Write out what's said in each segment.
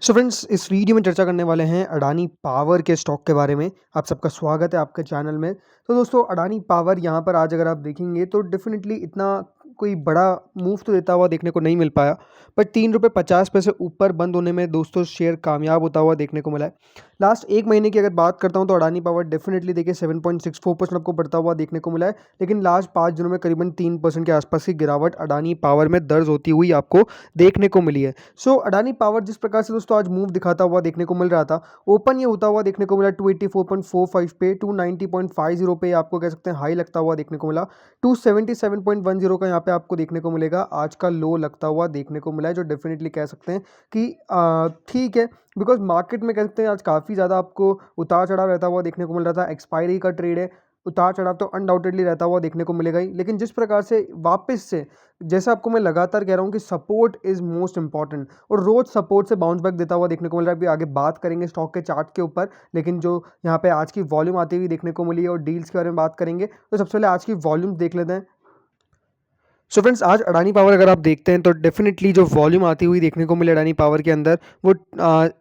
So friends, इस video में चर्चा करने वाले हैं अडानी पावर के स्टॉक के बारे में। आप सबका स्वागत है आपके चैनल में। तो दोस्तों, अडानी पावर यहाँ पर आज अगर आप देखेंगे तो डेफिनेटली इतना कोई बड़ा मूव तो देता हुआ देखने को नहीं मिल पाया, बट ₹3.50 ऊपर बंद होने में दोस्तों शेयर कामयाब होता हुआ देखने को मिला है। लास्ट एक महीने की अगर बात करता हूँ तो अडानी पावर डेफिनेटली देखिए 7.64% आपको बढ़ता हुआ देखने को मिला है, लेकिन लास्ट 5 दिनों में करीबन 3% के आसपास की गिरावट अडानी पावर में दर्ज होती हुई आपको देखने को मिली है। सो अडानी पावर जिस प्रकार से दोस्तों आज मूव दिखाता हुआ देखने को मिल रहा था, ओपन ये होता हुआ देखने को मिला 284.45 पे, 290.50 पे आपको कह सकते हैं हाई लगता हुआ देखने को मिला। 277.10 का यहाँ पे आपको देखने को मिलेगा आज का लो लगता हुआ देखने को मिला है, जो डेफिनेटली कह सकते हैं कि ठीक है, बिकॉज मार्केट में कह सकते हैं आज काफ़ी ज़्यादा आपको उतार चढ़ाव रहता हुआ देखने को मिल रहा था। एक्सपायरी का ट्रेड है, उतार चढ़ाव तो अनडाउटेडली रहता हुआ देखने को मिलेगा ही, लेकिन जिस प्रकार से वापस से, जैसा आपको मैं लगातार कह रहा हूँ कि सपोर्ट इज़ मोस्ट इंपॉर्टेंट, और रोज सपोर्ट से बाउंस बैक देता हुआ देखने को मिल रहा है। अभी आगे बात करेंगे स्टॉक के चार्ट के ऊपर, लेकिन जो यहाँ पे आज की वॉल्यूम आती हुई देखने को मिली है और डील्स के बारे में बात करेंगे, तो सबसे पहले आज की वॉल्यूम देख लेते हैं। सो फ्रेंड्स, आज अडानी पावर अगर आप देखते हैं तो डेफिनेटली जो वॉल्यूम आती हुई देखने को मिले अडानी पावर के अंदर, वो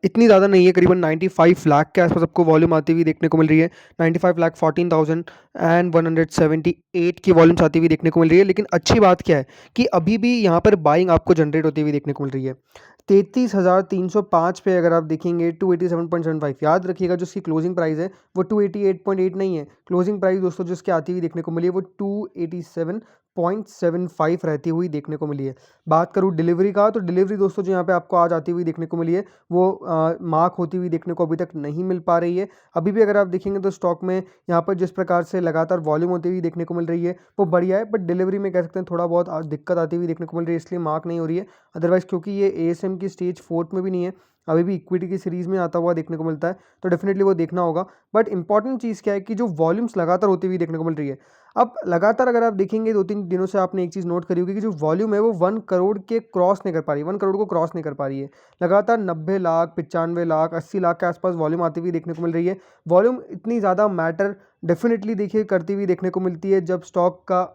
इतनी ज़्यादा नहीं है। करीबन 95 लाख के आसपास आपको वॉल्यूम आती हुई देखने को मिल रही है। 95,14,178 की वॉल्यूम्स आती हुई देखने को मिल रही है। लेकिन अच्छी बात क्या है कि अभी भी यहाँ पर बाइंग आपको जनरेट होती हुई देखने को मिल रही है। 33,305 पे अगर आप देखेंगे 287.75, याद रखिएगा जो इसकी क्लोजिंग प्राइस है वो 288.8 नहीं है। क्लोजिंग प्राइस दोस्तों जिसके आती हुई देखने को मिली है वो 287.75 रहती हुई देखने को मिली है। बात करूँ डिलीवरी का, तो डिलीवरी दोस्तों जो यहाँ पे आपको आज आती हुई देखने को मिली है वो मार्क होती हुई देखने को अभी तक नहीं मिल पा रही है। अभी भी अगर आप देखेंगे तो स्टॉक में यहाँ पर जिस प्रकार से लगातार वॉल्यूम होती हुई देखने को मिल रही है वो बढ़िया है, बट डिलीवरी में कह सकते हैं थोड़ा बहुत आज दिक्कत आती हुई देखने को मिल रही है, इसलिए मार्क नहीं हो रही है। अदरवाइज क्योंकि ये एएसएम की स्टेज 4 में भी नहीं है, अभी भी इक्विटी की सीरीज़ में आता हुआ देखने को मिलता है, तो डेफिनेटली वो देखना होगा। बट इंपॉर्टेंट चीज़ क्या है कि जो वॉल्यूम्स लगातार होती हुई देखने को मिल रही है, अब लगातार अगर आप देखेंगे 2-3 दिनों से आपने एक चीज़ नोट करी होगी कि जो वॉल्यूम है वो 1 करोड़ के क्रॉस नहीं कर पा रही है, 1 करोड़ को क्रॉस नहीं कर पा रही है। लगातार 90 लाख, 95 लाख, 80 लाख के आसपास वॉल्यूम आती हुई देखने को मिल रही है। वॉल्यूम इतनी ज़्यादा मैटर डेफिनेटली देखिए करती हुई देखने को मिलती है जब स्टॉक का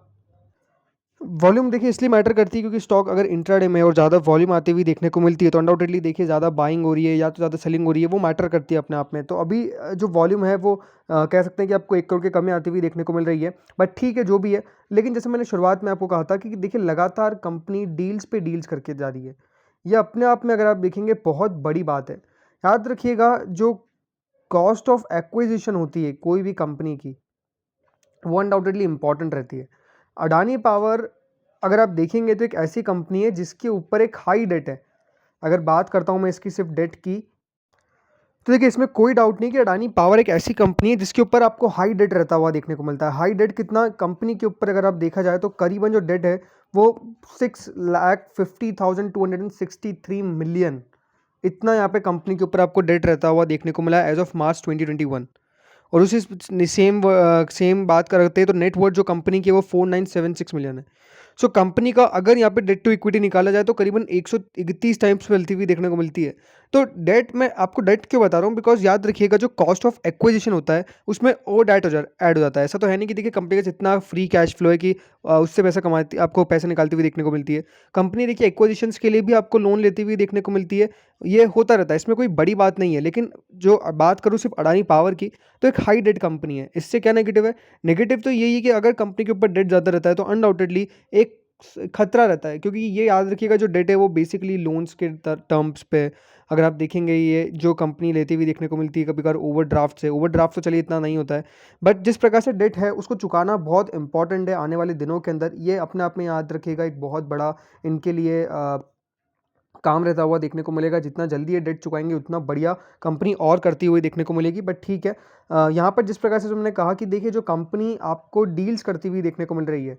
वॉल्यूम देखिए इसलिए मैटर करती है क्योंकि स्टॉक अगर इंट्राडे में और ज़्यादा वॉल्यूम आती हुई देखने को मिलती है तो अनडाउटेडली देखिए ज़्यादा बाइंग हो रही है या तो ज़्यादा सेलिंग हो रही है, वो मैटर करती है अपने आप में। तो अभी जो वॉल्यूम है वो कह सकते हैं कि आपको 1 करोड़ के कमी आती हुई देखने को मिल रही है, बट ठीक है जो भी है। लेकिन जैसे मैंने शुरुआत में आपको कहा था कि देखिए लगातार कंपनी डील्स पे डील्स करके जा रही है, ये अपने आप में अगर आप देखेंगे बहुत बड़ी बात है। याद रखिएगा जो कॉस्ट ऑफ एक्विजिशन होती है कोई भी कंपनी की, वो अनडाउटेडली इंपॉर्टेंट रहती है। अडानी पावर अगर आप देखेंगे तो एक ऐसी कंपनी है जिसके ऊपर एक हाई डेट है। अगर बात करता हूँ मैं इसकी सिर्फ डेट की, तो देखिए इसमें कोई डाउट नहीं कि अडानी पावर एक ऐसी कंपनी है जिसके ऊपर आपको हाई डेट रहता हुआ देखने को मिलता है। हाई डेट कितना कंपनी के ऊपर अगर आप देखा जाए तो करीबन जो डेट है वो 6,50,263 मिलियन, इतना यहाँ पे कंपनी के ऊपर आपको डेट रहता हुआ देखने को मिला है एज ऑफ मार्च 2021। और उसी सेम बात करते हैं तो नेट वर्थ जो कंपनी की है वो 4,976 मिलियन है। सो कंपनी का अगर यहाँ पे डेट टू इक्विटी निकाला जाए तो करीबन 131 टाइम्स मिलती हुई देखने को मिलती है। तो डेट, मैं आपको डेट क्यों बता रहा हूँ, बिकॉज याद रखिएगा जो कॉस्ट ऑफ एक्विजिशन होता है उसमें और डेट ऐड हो जाता है। ऐसा तो है नहीं कि देखिए कंपनी का जितना फ्री कैश फ्लो है कि उससे पैसा कमाती, आपको पैसे निकालती हुई देखने को मिलती है। कंपनी देखिए एक्विजिशंस के लिए भी आपको लोन लेती हुई देखने को मिलती है, ये होता रहता है, इसमें कोई बड़ी बात नहीं है। लेकिन जो बात करूँ सिर्फ अडानी पावर की, तो एक हाई डेट कंपनी है, इससे क्या नेगेटिव है? नेगेटिव तो यही है कि अगर कंपनी के ऊपर डेट ज़्यादा रहता है तो अनडाउटेडली एक खतरा रहता है, क्योंकि ये याद रखिएगा जो डेट है वो बेसिकली लोन्स के टर्म्स पे अगर आप देखेंगे ये जो कंपनी लेती हुई देखने को मिलती है। कभी कभार ओवरड्राफ्ट तो चलिए इतना नहीं होता है, बट जिस प्रकार से डेट है उसको चुकाना बहुत इंपॉर्टेंट है आने वाले दिनों के अंदर। ये अपने आप में याद रखिएगा एक बहुत बड़ा इनके लिए काम रहता हुआ देखने को मिलेगा। जितना जल्दी ये डेट चुकाएंगे उतना बढ़िया कंपनी और करती हुई देखने को मिलेगी। बट ठीक है, यहाँ पर जिस प्रकार से जो मैंने कहा कि देखिए जो कंपनी आपको डील्स करती हुई देखने को मिल रही है,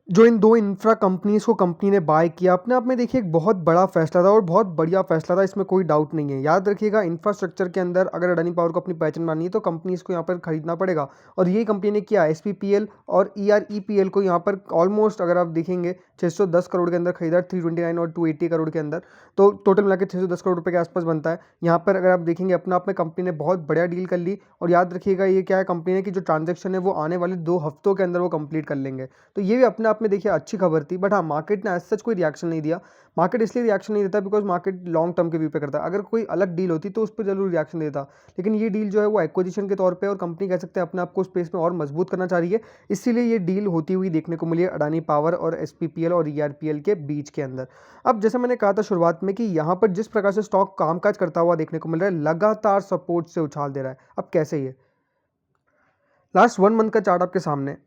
जो इन 2 इंफ्रा कंपनीज़ को कंपनी ने बाय किया, अपने आप में देखिए एक बहुत बड़ा फैसला था और बहुत बढ़िया फैसला था, इसमें कोई डाउट नहीं है। याद रखिएगा इंफ्रास्ट्रक्चर के अंदर अगर अडानी पावर को अपनी पहचान बनानी है तो कंपनीज़ को यहाँ पर खरीदना पड़ेगा, और यही कंपनी ने किया। एसपीपीएल और ईआरईपीएल को यहाँ पर ऑलमोस्ट अगर आप देखेंगे 610 करोड़ के अंदर खरीदा, 329 और 280 करोड़ के अंदर, तो टोटल मिला के 610 करोड़ रुपये के आसपास बनता है। यहाँ पर अगर आप देखेंगे अपने आप में कंपनी ने बहुत बढ़िया डील कर ली। और याद रखिएगा ये क्या है, कंपनी ने कि जो ट्रांजैक्शन है वो आने वाले 2 हफ्तों के अंदर वो कंप्लीट कर लेंगे, तो ये भी अपने आप में देखिए अच्छी खबर थी, बट हाँ मार्केट ने एज सच कोई रिएक्शन नहीं दिया। मार्केट इसलिए रिएक्शन नहीं देता बिकॉज मार्केट लॉन्ग टर्म के व्यू पे करता है। अगर कोई अलग डील होती तो उस पर जरूर रिएक्शन देता, लेकिन ये डील जो है वो एक्विजिशन के तौर पे, और कंपनी कह सकते हैं अपने आप को स्पेस में और मजबूत करना चाह रही है, इसीलिए ये डील होती हुई देखने को मिली है अडानी पावर और SPPL और ERPL के बीच के अंदर। अब जैसे मैंने कहा था शुरुआत में कि यहाँ पर जिस प्रकार से स्टॉक कामकाज करता हुआ देखने को मिल रहा है, लगातार सपोर्ट से उछाल दे रहा है। अब कैसे ये लास्ट 1 मंथ का चार्ट आपके सामने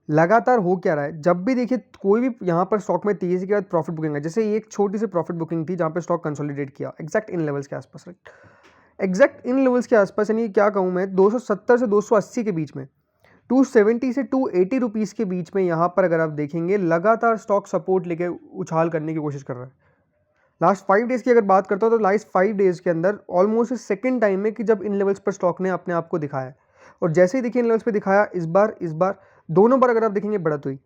लगातार हो क्या रहा है, जब भी देखिए कोई भी यहाँ पर स्टॉक में तेजी के बाद प्रॉफिट बुकिंग है, जैसे ये एक छोटी सी प्रॉफिट बुकिंग थी जहाँ पे स्टॉक कंसोलिडेट किया एग्जैक्ट इन लेवल्स के आसपास, राइट, एग्जैक्ट इन लेवल्स के आसपास, यानी क्या कहूँ मैं 270 से 280 के बीच में, 270 से 280 रुपीज़ के बीच में यहाँ पर अगर आप देखेंगे लगातार स्टॉक सपोर्ट लेके उछाल करने की कोशिश कर रहा है। लास्ट 5 डेज़ की अगर बात करता हूँ तो लास्ट 5 डेज़ के अंदर ऑलमोस्ट सेकंड टाइम में कि जब इन लेवल्स पर स्टॉक ने अपने आप को दिखाया, और जैसे ही देखिए इन लेवल्स पे दिखाया, इस बार दोनों बार अगर आप देखेंगे बढ़त हुई,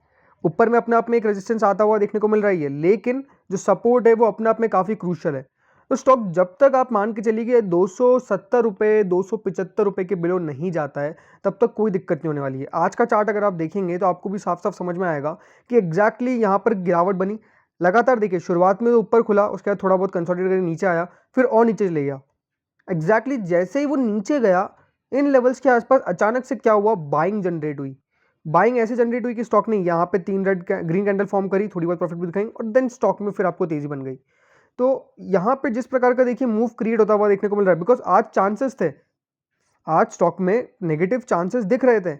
ऊपर में अपने आप में एक रेजिस्टेंस आता हुआ देखने को मिल रही है, लेकिन जो सपोर्ट है वो अपने आप में काफ़ी क्रूशियल है। तो स्टॉक जब तक आप मान के चलिए कि 270 रुपये 275 रुपये के बिलो नहीं जाता है, तब तक कोई दिक्कत नहीं होने वाली है। आज का चार्ट अगर आप देखेंगे तो आपको भी साफ साफ समझ में आएगा कि एग्जैक्टली यहाँ पर गिरावट बनी। लगातार देखिए शुरुआत में तो ऊपर खुला, उसके बाद थोड़ा बहुत कंसोलिडेट करके नीचे आया, फिर और नीचे ले गया। एग्जैक्टली जैसे ही वो नीचे गया इन लेवल्स के आसपास, अचानक से क्या हुआ, बाइंग जनरेट हुई। बाइंग ऐसे जनरेट हुई कि स्टॉक ने यहाँ पे 3 ग्रीन कैंडल फॉर्म करी, थोड़ी बहुत प्रॉफिट भी दिखाई, और देन स्टॉक में फिर आपको तेजी बन गई। तो यहाँ पे जिस प्रकार का देखिए मूव क्रिएट होता हुआ देखने को मिल रहा है, बिकॉज आज चांसेस थे, आज स्टॉक में नेगेटिव चांसेस दिख रहे थे,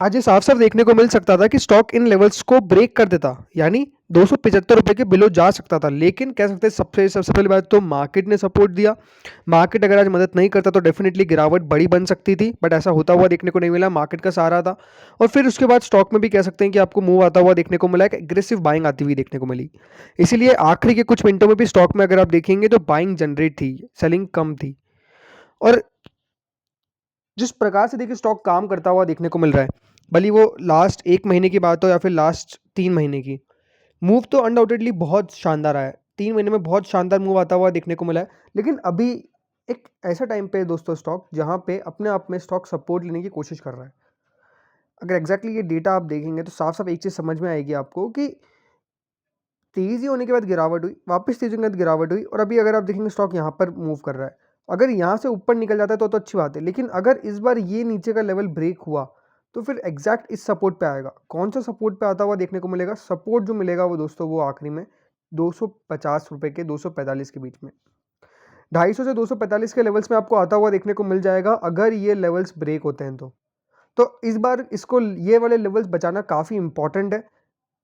आज ये साफ साफ देखने को मिल सकता था कि स्टॉक इन लेवल्स को ब्रेक कर देता, यानी 275 रुपये के बिलो जा सकता था, लेकिन कह सकते हैं सबसे पहली बात तो मार्केट ने सपोर्ट दिया। मार्केट अगर आज मदद नहीं करता तो डेफिनेटली गिरावट बड़ी बन सकती थी, बट ऐसा होता हुआ देखने को नहीं मिला, मार्केट का सहारा था। और फिर उसके बाद स्टॉक में भी कह सकते हैं कि आपको मूव आता हुआ देखने को मिला, एक एग्रेसिव बाइंग आती हुई देखने को मिली। इसीलिए आखिरी के कुछ मिनटों में भी स्टॉक में अगर आप देखेंगे तो बाइंग जनरेट थी, सेलिंग कम थी। और जिस प्रकार से देखिए स्टॉक काम करता हुआ देखने को मिल रहा है, भले वो लास्ट 1 महीने की बात हो या फिर लास्ट 3 महीने की, मूव तो अनडाउटेडली बहुत शानदार आया है। 3 महीने में बहुत शानदार मूव आता हुआ देखने को मिला है, लेकिन अभी एक ऐसा टाइम पे है दोस्तों स्टॉक जहाँ पे अपने आप में स्टॉक सपोर्ट लेने की कोशिश कर रहा है। अगर एग्जैक्टली ये डेटा आप देखेंगे तो साफ साफ एक चीज़ समझ में आएगी आपको कि तेज़ी होने के बाद गिरावट हुई, वापस तेज़ी होने के बाद गिरावट हुई, और अभी अगर आप देखेंगे स्टॉक यहाँ पर मूव कर रहा है। अगर यहाँ से ऊपर निकल जाता है तो अच्छी बात है, लेकिन अगर इस बार ये नीचे का लेवल ब्रेक हुआ तो फिर एग्जैक्ट इस सपोर्ट पे आएगा। कौन सा सपोर्ट पे आता हुआ देखने को मिलेगा? सपोर्ट जो मिलेगा वो दोस्तों वो आखिरी में 250 रुपये के 245 के बीच में, 250 से 245 के लेवल्स में आपको आता हुआ देखने को मिल जाएगा अगर ये लेवल्स ब्रेक होते हैं तो इस बार इसको ये वाले लेवल्स बचाना काफ़ी इंपॉर्टेंट है।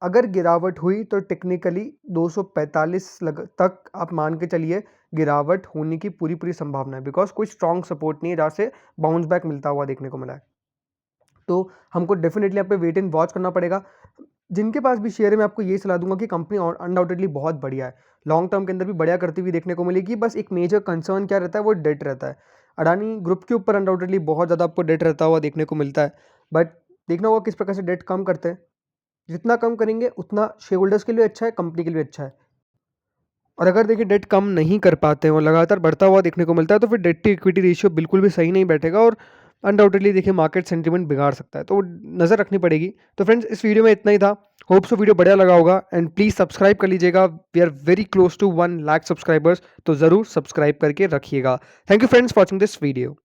अगर गिरावट हुई तो टेक्निकली 245 तक आप मान के चलिए गिरावट होने की पूरी संभावना है, बिकॉज कोई स्ट्रॉन्ग सपोर्ट नहीं है जहाँ से बाउंस बैक मिलता हुआ देखने को मिला है। तो हमको डेफिनेटली यहाँ पे वेट एंड वॉच करना पड़ेगा। जिनके पास भी शेयर है मैं आपको ये सलाह दूंगा कि कंपनी अनडाउटेडली बहुत बढ़िया है, लॉन्ग टर्म के अंदर भी बढ़िया करती हुई देखने को मिलेगी। बस एक मेजर कंसर्न क्या रहता है, वो डेट रहता है। अडानी ग्रुप के ऊपर अनडाउटेडली बहुत ज़्यादा आपको डेट रहता हुआ देखने को मिलता है, बट देखना होगा किस प्रकार से डेट कम करते हैं। जितना कम करेंगे उतना शेयर होल्डर्स के लिए अच्छा है, कंपनी के लिए अच्छा है। और अगर देखिए डेट कम नहीं कर पाते हैं और लगातार बढ़ता हुआ देखने को मिलता है तो फिर डेट टू इक्विटी रेशियो बिल्कुल भी सही नहीं बैठेगा, और अनडाउटेडली देखिए मार्केट सेंटीमेंट बिगाड़ सकता है, तो नज़र रखनी पड़ेगी। तो फ्रेंड्स इस वीडियो में इतना ही था, होप सो वीडियो बढ़िया लगा होगा, एंड प्लीज़ सब्सक्राइब कर लीजिएगा। We are very close to 1 lakh subscribers, तो ज़रूर सब्सक्राइब करके रखिएगा। Thank you friends for watching this video.